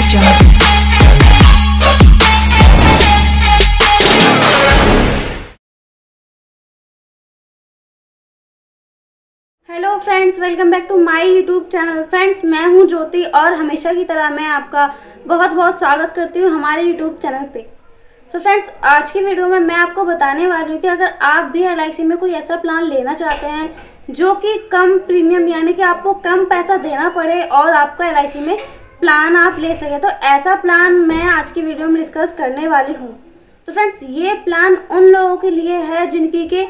Hello friends, welcome back to my YouTube channel. Friends, मैं हूं ज्योति और हमेशा की तरह मैं आपका बहुत बहुत स्वागत करती हूं हमारे यूट्यूब चैनल पे। सो फ्रेंड्स, आज की वीडियो में मैं आपको बताने वाली हूं कि अगर आप भी LIC में कोई ऐसा प्लान लेना चाहते हैं जो कि कम प्रीमियम यानी कि आपको कम पैसा देना पड़े और आपका LIC में प्लान आप ले सके, तो ऐसा प्लान मैं आज की वीडियो में डिस्कस करने वाली हूँ। तो फ्रेंड्स, ये प्लान उन लोगों के लिए है जिनकी के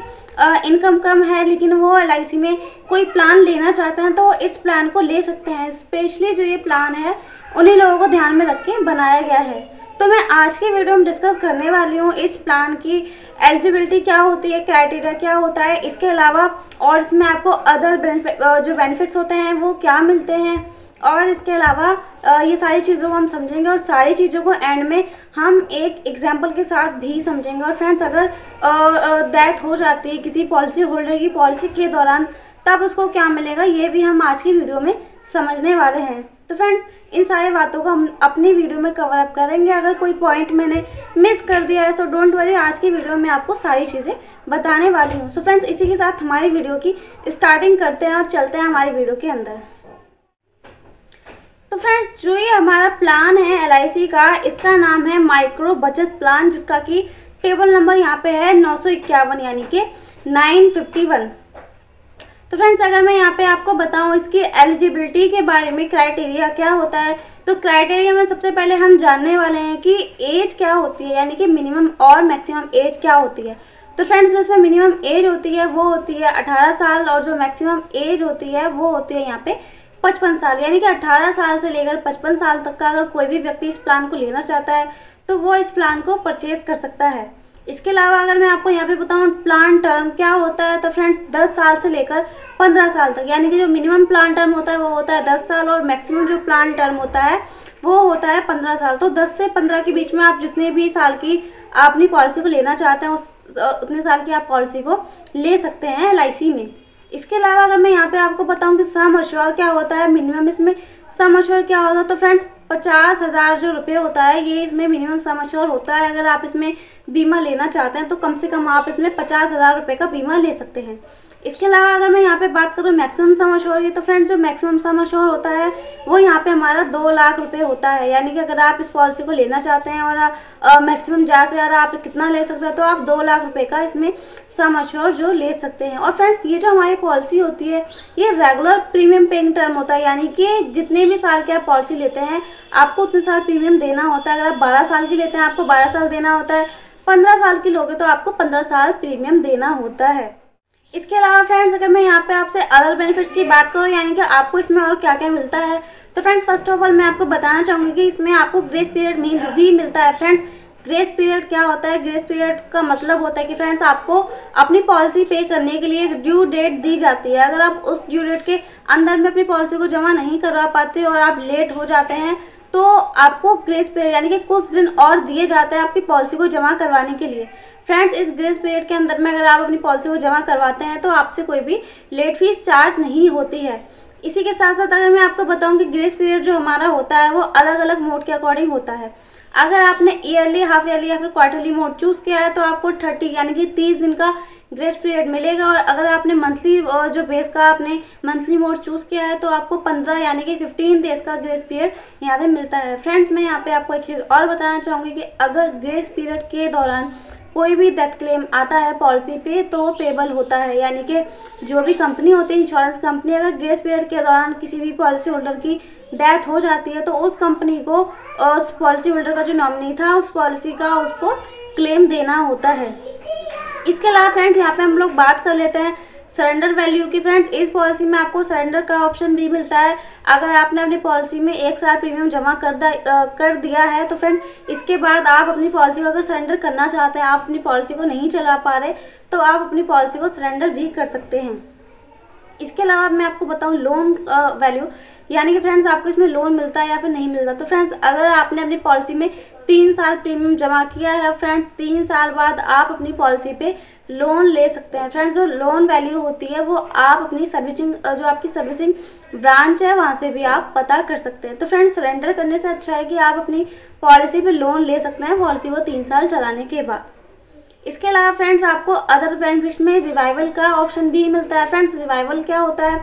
इनकम कम है लेकिन वो LIC में कोई प्लान लेना चाहते हैं तो इस प्लान को ले सकते हैं। स्पेशली जो ये प्लान है उन्हीं लोगों को ध्यान में रख के बनाया गया है। तो मैं आज की वीडियो में डिस्कस करने वाली हूँ इस प्लान की एलिजिबिलिटी क्या होती है, क्राइटेरिया क्या होता है, इसके अलावा और इसमें आपको अदर बेनिफिट्स होते हैं वो क्या मिलते हैं, और इसके अलावा ये सारी चीज़ों को हम समझेंगे और सारी चीज़ों को एंड में हम एक एग्जांपल के साथ भी समझेंगे। और फ्रेंड्स, अगर डेथ हो जाती है किसी पॉलिसी होल्डर की पॉलिसी के दौरान तब उसको क्या मिलेगा ये भी हम आज की वीडियो में समझने वाले हैं। तो फ्रेंड्स, इन सारी बातों को हम अपनी वीडियो में कवर अप करेंगे। अगर कोई पॉइंट मैंने मिस कर दिया है सो डोंट वरी, आज की वीडियो में आपको सारी चीज़ें बताने वाली हूँ। सो फ्रेंड्स, इसी के साथ हमारी वीडियो की स्टार्टिंग करते हैं और चलते हैं हमारी वीडियो के अंदर। तो फ्रेंड्स, जो ये हमारा प्लान है LIC का, इसका नाम है माइक्रो बचत प्लान, जिसका कि टेबल नंबर यहाँ पे है 951 यानी कि 951। तो फ्रेंड्स, अगर मैं यहाँ पे आपको बताऊँ इसकी एलिजिबिलिटी के बारे में, क्राइटेरिया क्या होता है, तो क्राइटेरिया में सबसे पहले हम जानने वाले हैं कि एज क्या होती है, यानी कि मिनिमम और मैक्सिमम एज क्या होती है। तो फ्रेंड्स, जो इसमें मिनिमम एज होती है वो होती है 18 साल और जो मैक्सिमम एज होती है वो होती है यहाँ पे 55 साल, यानी कि 18 साल से लेकर 55 साल तक का अगर कोई भी व्यक्ति इस प्लान को लेना चाहता है तो वो इस प्लान को परचेज कर सकता है। इसके अलावा अगर मैं आपको यहाँ पे बताऊँ प्लान टर्म क्या होता है, तो फ्रेंड्स 10 साल से लेकर 15 साल तक, यानी कि जो मिनिमम प्लान टर्म होता है वो होता है 10 साल और मैक्सिमम जो प्लान टर्म होता है वो होता है 15 साल। तो 10 से 15 के बीच में आप जितने भी साल की आप अपनी पॉलिसी को लेना चाहते हैं उतने साल की आप पॉलिसी को ले सकते हैं LIC में। इसके अलावा अगर मैं यहाँ पे आपको बताऊँ कि सम अश्योर क्या होता है, मिनिमम इसमें सम अश्योर क्या होता है, तो फ्रेंड्स 50,000 जो रुपये होता है ये इसमें मिनिमम सम अश्योर होता है। अगर आप इसमें बीमा लेना चाहते हैं तो कम से कम आप इसमें 50,000 रुपये का बीमा ले सकते हैं। इसके अलावा अगर मैं यहाँ पे बात करूँ मैक्सिमम सम अश्योर की, तो फ्रेंड्स जो मैक्सिमम सम अश्योर होता है वो यहाँ पे हमारा 2 लाख रुपए होता है। यानी कि अगर आप इस पॉलिसी को लेना चाहते हैं और मैक्सिमम ज़्यादा से ज़्यादा आप कितना ले सकते हैं, तो आप 2 लाख रुपए का इसमें सम अश्योर जो ले सकते हैं। और फ्रेंड्स, ये जो हमारी पॉलिसी होती है ये रेगुलर प्रीमियम पेइंग टर्म होता है, यानी कि जितने भी साल की आप पॉलिसी लेते हैं आपको उतने साल प्रीमियम देना होता है। अगर आप 12 साल की लेते हैं आपको 12 साल देना होता है, 15 साल की लोगे तो आपको 15 साल प्रीमियम देना होता है। इसके अलावा फ्रेंड्स, अगर मैं यहाँ पे आपसे अदर बेनिफिट्स की बात करूँ यानी कि आपको इसमें और क्या क्या मिलता है, तो फ्रेंड्स फर्स्ट ऑफ ऑल मैं आपको बताना चाहूँगी कि इसमें आपको ग्रेस पीरियड भी मिलता है। फ्रेंड्स, ग्रेस पीरियड क्या होता है? ग्रेस पीरियड का मतलब होता है कि फ्रेंड्स आपको अपनी पॉलिसी पे करने के लिए एक ड्यू डेट दी जाती है। अगर आप उस ड्यू डेट के अंदर में अपनी पॉलिसी को जमा नहीं करवा पाते और आप लेट हो जाते हैं तो आपको ग्रेस पीरियड यानी कि कुछ दिन और दिए जाते हैं आपकी पॉलिसी को जमा करवाने के लिए। फ्रेंड्स, इस ग्रेस पीरियड के अंदर में अगर आप अपनी पॉलिसी को जमा करवाते हैं तो आपसे कोई भी लेट फीस चार्ज नहीं होती है। इसी के साथ साथ अगर मैं आपको बताऊं कि ग्रेस पीरियड जो हमारा होता है वो अलग अलग मोड के अकॉर्डिंग होता है। अगर आपने ईयरली, हाफ ईयरली या फिर क्वार्टरली मोड चूज़ किया है तो आपको 30 यानी कि 30 दिन का ग्रेस पीरियड मिलेगा। और अगर आपने मंथली जो बेस का आपने मंथली मोड चूज़ किया है तो आपको 15 यानी कि 15 डेज का ग्रेस पीरियड यहाँ पे मिलता है। फ्रेंड्स, मैं यहाँ पे आपको एक चीज़ और बताना चाहूँगी कि अगर ग्रेस पीरियड के दौरान कोई भी डेथ क्लेम आता है पॉलिसी पे तो पेबल होता है, यानी कि जो भी कंपनी होती है इंश्योरेंस कंपनी, अगर ग्रेस पीरियड के दौरान किसी भी पॉलिसी होल्डर की डेथ हो जाती है तो उस कंपनी को उस पॉलिसी होल्डर का जो नॉमिनी था उस पॉलिसी का उसको क्लेम देना होता है। इसके अलावा फ्रेंड्स, यहाँ पे हम लोग बात कर लेते हैं सरेंडर वैल्यू की। फ्रेंड्स, इस पॉलिसी में आपको सरेंडर का ऑप्शन भी मिलता है। अगर आपने अपनी पॉलिसी में 1 साल प्रीमियम जमा कर दिया है तो फ्रेंड्स इसके बाद आप अपनी पॉलिसी को अगर सरेंडर करना चाहते हैं, आप अपनी पॉलिसी को नहीं चला पा रहे तो आप अपनी पॉलिसी को सरेंडर भी कर सकते हैं। इसके अलावा मैं आपको बताऊं लोन वैल्यू, यानी कि फ्रेंड्स आपको इसमें लोन मिलता है या फिर नहीं मिलता। तो फ्रेंड्स, अगर आपने अपनी पॉलिसी में 3 साल प्रीमियम जमा किया है, फ्रेंड्स 3 साल बाद आप अपनी पॉलिसी पे लोन ले सकते हैं। फ्रेंड्स, जो लोन वैल्यू होती है वो आप अपनी सर्विसिंग, जो आपकी सर्विसिंग ब्रांच है वहाँ से भी आप पता कर सकते हैं। तो फ्रेंड्स, सरेंडर करने से अच्छा है कि आप अपनी पॉलिसी पे लोन ले सकते हैं पॉलिसी को 3 साल चलाने के बाद। इसके अलावा फ्रेंड्स, आपको अदर बेनिफिट्स में रिवाइवल का ऑप्शन भी मिलता है। फ्रेंड्स, रिवाइवल क्या होता है?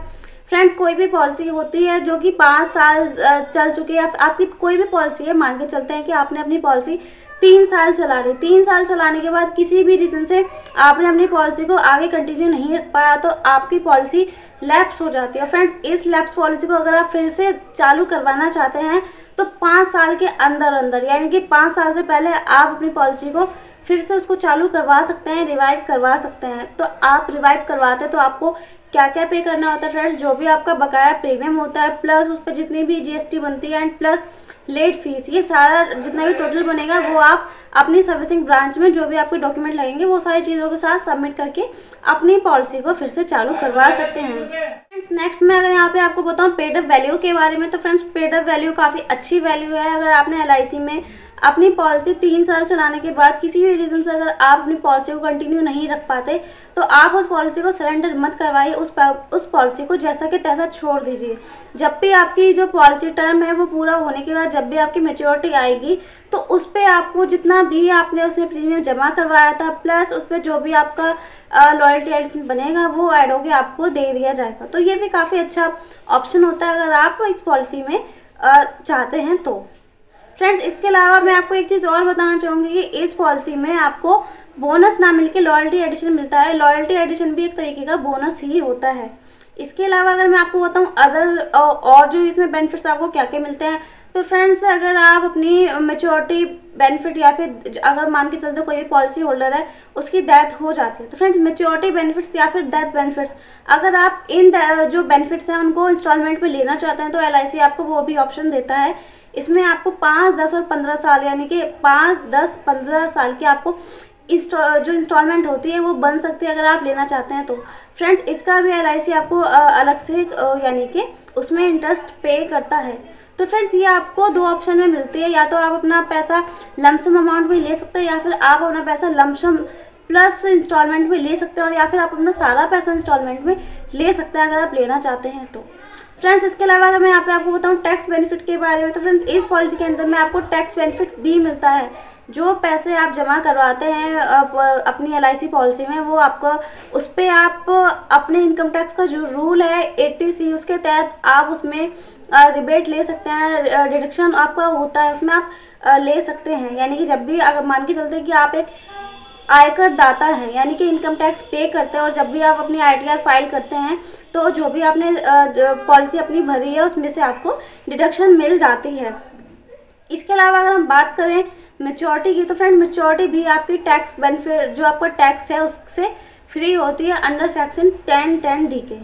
फ्रेंड्स, कोई भी पॉलिसी होती है जो कि 5 साल चल चुकी है, आपकी कोई भी पॉलिसी है, मान के चलते हैं कि आपने अपनी पॉलिसी 3 साल चला रही, 3 साल चलाने के बाद किसी भी रीज़न से आपने अपनी पॉलिसी को आगे कंटिन्यू नहीं रख पाया तो आपकी पॉलिसी लैप्स हो जाती है। फ्रेंड्स, इस लैप्स पॉलिसी को अगर आप फिर से चालू करवाना चाहते हैं तो 5 साल के अंदर अंदर, यानी कि 5 साल से पहले आप अपनी पॉलिसी को फिर से उसको चालू करवा सकते हैं, रिवाइव करवा सकते हैं। तो आप रिवाइव करवाते हैं तो आपको क्या क्या पे करना होता है? फ्रेंड्स, जो भी आपका बकाया प्रीमियम होता है प्लस उस पर जितनी भी जीएसटी बनती है एंड प्लस लेट फीस, ये सारा जितना भी टोटल बनेगा वो आप अपनी सर्विसिंग ब्रांच में जो भी आपके डॉक्यूमेंट लगेंगे वो सारी चीज़ों के साथ सबमिट करके अपनी पॉलिसी को फिर से चालू करवा सकते हैं। फ्रेंड्स, नेक्स्ट मैं अगर यहाँ पे आपको बताऊँ पेड अप वैल्यू के बारे में, तो फ्रेंड्स पेड अप वैल्यू काफ़ी अच्छी वैल्यू है। अगर आपने एलआईसी में अपनी पॉलिसी 3 साल चलाने के बाद किसी भी रीज़न से अगर आप अपनी पॉलिसी को कंटिन्यू नहीं रख पाते तो आप उस पॉलिसी को सरेंडर मत करवाइए, उस पॉलिसी को जैसा कि तैसा छोड़ दीजिए। जब भी आपकी जो पॉलिसी टर्म है वो पूरा होने के बाद जब भी आपकी मैच्योरिटी आएगी तो उस पर आपको जितना भी आपने उसमें प्रीमियम जमा करवाया था प्लस उस पर जो भी आपका लॉयल्टी एडिशन बनेगा वो ऐड होकर आपको दे दिया जाएगा। तो ये भी काफ़ी अच्छा ऑप्शन होता है अगर आप इस पॉलिसी में चाहते हैं तो। फ्रेंड्स, इसके अलावा मैं आपको एक चीज़ और बताना चाहूँगी कि इस पॉलिसी में आपको बोनस ना मिलके लॉयल्टी एडिशन मिलता है। लॉयल्टी एडिशन भी एक तरीके का बोनस ही होता है। इसके अलावा अगर मैं आपको बताऊँ अदर और जो इसमें बेनिफिट्स आपको क्या क्या मिलते हैं, तो फ्रेंड्स अगर आप अपनी मैच्योरिटी बेनिफिट या फिर अगर मान के चलते कोई भी पॉलिसी होल्डर है उसकी डेथ हो जाती है तो फ्रेंड्स मैच्योरिटी बेनिफिट्स या फिर डेथ बेनिफिट्स अगर आप इन जो बेनिफिट्स हैं उनको इंस्टॉलमेंट पे लेना चाहते हैं तो एलआईसी आपको वो भी ऑप्शन देता है। इसमें आपको 5, 10 और 15 साल यानी कि 5, 10, 15 साल की आपको जो इंस्टॉलमेंट होती है वो बन सकती है अगर आप लेना चाहते हैं तो। फ्रेंड्स, इसका भी एलआईसी आपको अलग से यानी कि उसमें इंटरेस्ट पे करता है। तो फ्रेंड्स, ये आपको 2 ऑप्शन में मिलती है, या तो आप अपना पैसा लमसम अमाउंट में ले सकते हैं या फिर आप अपना पैसा लमसम प्लस इंस्टॉलमेंट में ले सकते हैं, और या फिर आप अपना सारा पैसा इंस्टॉलमेंट में ले सकते हैं अगर आप लेना चाहते हैं तो। फ्रेंड्स, इसके अलावा अगर मैं यहाँ पे आपको बताऊँ टैक्स बेनिफिट के बारे में, तो फ्रेंड्स इस पॉलिसी के अंदर में आपको टैक्स बेनिफिट भी मिलता है। जो पैसे आप जमा करवाते हैं अपनी एलआईसी पॉलिसी में वो आपको उस पर आप अपने इनकम टैक्स का जो रूल है 80C उसके तहत आप उसमें रिबेट ले सकते हैं, डिडक्शन आपका होता है उसमें आप ले सकते हैं। यानी कि जब भी अगर मान के चलते हैं कि आप एक आयकर दाता हैं यानी कि इनकम टैक्स पे करते हैं और जब भी आप अपनी आईटीआर फाइल करते हैं तो जो भी आपने पॉलिसी अपनी भरी है उसमें से आपको डिडक्शन मिल जाती है। इसके अलावा अगर हम बात करें मैच्योरिटी की, तो फ्रेंड मैच्योरिटी भी आपकी टैक्स बेनिफिट जो आपका टैक्स है उससे फ्री होती है अंडर सेक्शन 10(10)(d) के।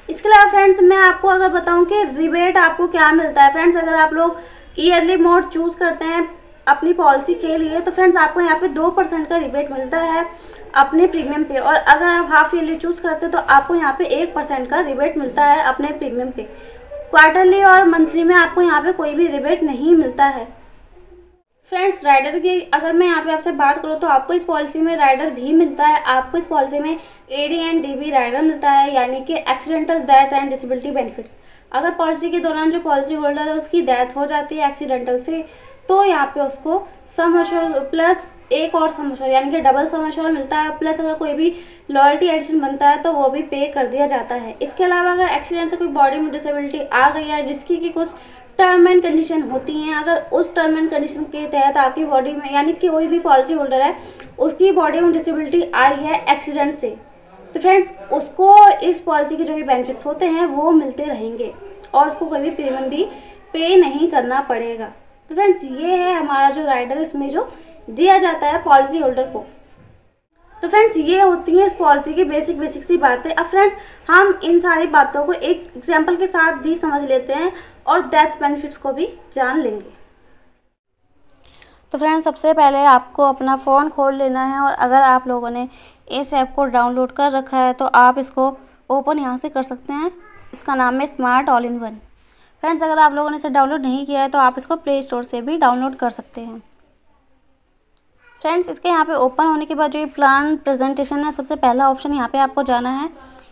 इसके अलावा फ्रेंड्स मैं आपको अगर बताऊं कि रिबेट आपको क्या मिलता है। फ्रेंड्स, अगर आप लोग ईयरली मोड चूज़ करते हैं अपनी पॉलिसी के लिए तो फ्रेंड्स आपको यहाँ पे 2% का रिबेट मिलता है अपने प्रीमियम पे, और अगर आप हाफ ईयरली चूज़ करते हैं तो आपको यहाँ पे 1% का रिबेट मिलता है अपने प्रीमियम पे। क्वार्टरली और मंथली में आपको यहाँ पे कोई भी रिबेट नहीं मिलता है। फ्रेंड्स, राइडर की अगर मैं यहाँ पे आपसे बात करूँ तो आपको इस पॉलिसी में राइडर भी मिलता है। आपको इस पॉलिसी में AD एंड DB राइडर मिलता है यानी कि accidental death and disability benefits. अगर पॉलिसी के दौरान जो पॉलिसी होल्डर है उसकी डेथ हो जाती है एक्सीडेंटल से तो यहाँ पे उसको सम एश्योर प्लस एक और सम एश्योर यानी कि डबल सम एश्योर मिलता है, प्लस अगर कोई भी लॉयल्टी एडिशन बनता है तो वो भी पे कर दिया जाता है। इसके अलावा अगर एक्सीडेंट से कोई बॉडी में डिसेबिलिटी आ गई है जिसकी कि कुछ टर्म एंड कंडीशन होती हैं, अगर उस टर्म एंड कंडीशन के तहत आपकी बॉडी में यानी कि कोई भी पॉलिसी होल्डर है उसकी बॉडी में डिसेबिलिटी आई है एक्सीडेंट से तो फ्रेंड्स उसको इस पॉलिसी के जो भी बेनिफिट्स होते हैं वो मिलते रहेंगे और उसको कोई भी प्रीमियम भी पे नहीं करना पड़ेगा। तो फ्रेंड्स ये है हमारा जो राइडर इसमें जो दिया जाता है पॉलिसी होल्डर को। तो फ्रेंड्स ये होती है इस पॉलिसी की बेसिक सी बातें। अब फ्रेंड्स हम इन सारी बातों को एक एग्जांपल के साथ भी समझ लेते हैं और डेथ बेनिफिट्स को भी जान लेंगे। तो फ्रेंड्स सबसे पहले आपको अपना फ़ोन खोल लेना है और अगर आप लोगों ने इस ऐप को डाउनलोड कर रखा है तो आप इसको ओपन यहाँ से कर सकते हैं। इसका नाम है smart all in one. Friends अगर आप लोगों ने इसे डाउनलोड नहीं किया है तो आप इसको प्ले स्टोर से भी डाउनलोड कर सकते हैं। फ्रेंड्स इसके यहाँ पे ओपन होने के बाद जो ये प्लान प्रेजेंटेशन है, सबसे पहला ऑप्शन यहाँ पे आपको जाना है।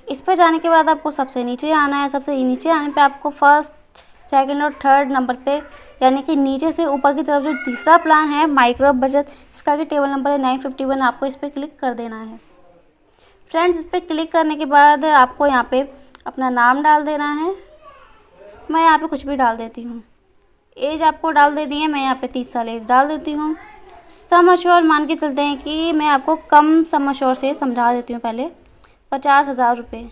इस पे जाने के बाद आपको सबसे नीचे आना है। सबसे नीचे आने पे आपको फर्स्ट, सेकंड और थर्ड नंबर पे, यानी कि नीचे से ऊपर की तरफ जो तीसरा प्लान है माइक्रो बचत, जिसका कि टेबल नंबर है 951, आपको इस पर क्लिक कर देना है। फ्रेंड्स इस पर क्लिक करने के बाद आपको यहाँ पे अपना नाम डाल देना है। मैं यहाँ पे कुछ भी डाल देती हूँ। एज आपको डाल देनी है, मैं यहाँ पे 30 साल एज डाल देती हूँ। सम अश्योर मान के चलते हैं कि मैं आपको कम सम अश्योर से समझा देती हूँ। पहले 50,000 रुपये,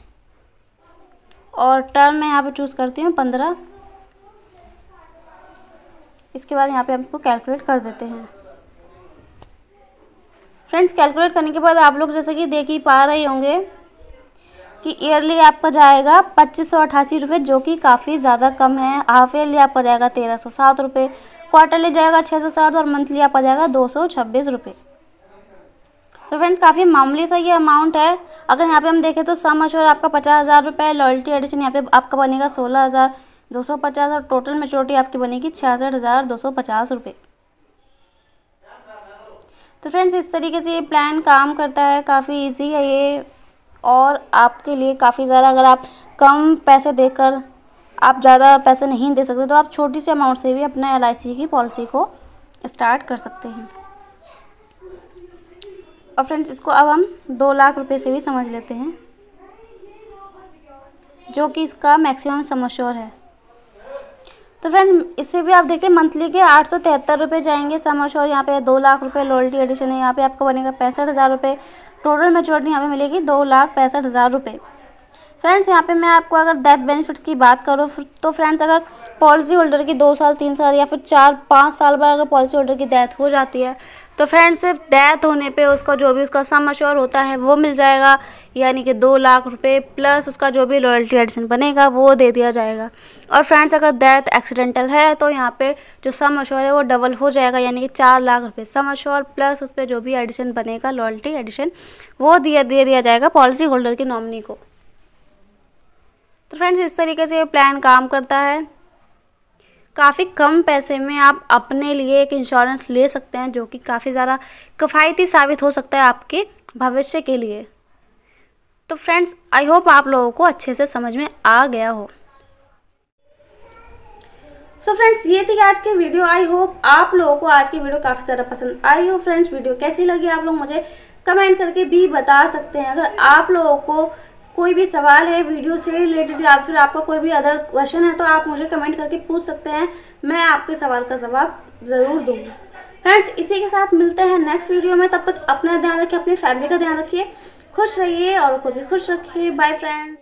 और टर्म मैं यहाँ पे चूज़ करती हूँ 15। इसके बाद यहाँ पे हम इसको कैलकुलेट कर देते हैं। फ्रेंड्स कैलकुलेट करने के बाद आप लोग जैसे कि देख ही पा रहे होंगे कि ईयरली आपका जाएगा 2588 रुपये, जो कि काफ़ी ज़्यादा कम है। हाफ ईयरली आपका जाएगा 1307 रुपये, क्वार्टरली जाएगा 660 और मंथली आपका जाएगा 226 रुपये। तो फ्रेंड्स काफ़ी मामूली सा ये अमाउंट है। अगर यहाँ पे हम देखें तो सम अश्योर आपका 50,000 रुपये, लॉयल्टी एडिशन यहाँ पे आपका बनेगा 16,250 और टोटल मैच्योरिटी आपकी बनेगी 66,250 रुपये। तो फ्रेंड्स इस तरीके से ये प्लान काम करता है। काफ़ी इजी है ये, और आपके लिए काफ़ी ज़्यादा, अगर आप कम पैसे देकर आप ज़्यादा पैसे नहीं दे सकते तो आप छोटी सी अमाउंट से भी अपना LIC की पॉलिसी को स्टार्ट कर सकते हैं। और फ्रेंड्स इसको अब हम 2 लाख रुपए से भी समझ लेते हैं, जो कि इसका मैक्सिमम सम अश्योर है। तो फ्रेंड्स इससे भी आप देखें मंथली के 873 रुपये जाएंगे सम अश्योर। यहाँ पे 2 लाख रुपए लॉयल्टी एडिशन है, यहाँ पे आपको बनेगा 65,000 रुपये। टोटल मैच्योरिटी यहाँ पे मिलेगी 2,65,000 रुपये। फ्रेंड्स यहाँ पे मैं आपको अगर डेथ बेनिफिट्स की बात करूँ तो फ्रेंड्स अगर पॉलिसी होल्डर की 2 साल, 3 साल या फिर 4-5 साल बाद अगर पॉलिसी होल्डर की डेथ हो जाती है तो फ्रेंड्स सिर्फ डेथ होने पे उसका जो भी उसका सम अश्योर होता है वो मिल जाएगा, यानी कि 2 लाख रुपए प्लस उसका जो भी लॉयल्टी एडिशन बनेगा वो दे दिया जाएगा। और फ्रेंड्स अगर डेथ एक्सीडेंटल है तो यहाँ पे जो सम अश्योर है वो डबल हो जाएगा, यानी कि 4 लाख रुपए सम अश्योर प्लस उस पर जो भी एडिशन बनेगा लॉयल्टी एडिशन वो दे दिया जाएगा पॉलिसी होल्डर की नॉमिनी को। तो फ्रेंड्स इस तरीके से ये प्लान काम करता है। काफ़ी कम पैसे में आप अपने लिए एक इंश्योरेंस ले सकते हैं, जो कि काफ़ी ज़्यादा किफ़ायती साबित हो सकता है आपके भविष्य के लिए। तो फ्रेंड्स आई होप आप लोगों को अच्छे से समझ में आ गया हो। सो फ्रेंड्स ये थी आज की वीडियो। आई होप आप लोगों को आज की वीडियो काफ़ी ज़्यादा पसंद आई हो। फ्रेंड्स वीडियो कैसी लगी आप लोग मुझे कमेंट करके भी बता सकते हैं। अगर आप लोगों को कोई भी सवाल है वीडियो से रिलेटेड या फिर आपका कोई भी अदर क्वेश्चन है तो आप मुझे कमेंट करके पूछ सकते हैं, मैं आपके सवाल का जवाब ज़रूर दूँगी। फ्रेंड्स इसी के साथ मिलते हैं नेक्स्ट वीडियो में। तब तक अपना ध्यान रखिए, अपनी फैमिली का ध्यान रखिए, खुश रहिए और को भी खुश रखिए। Bye friends.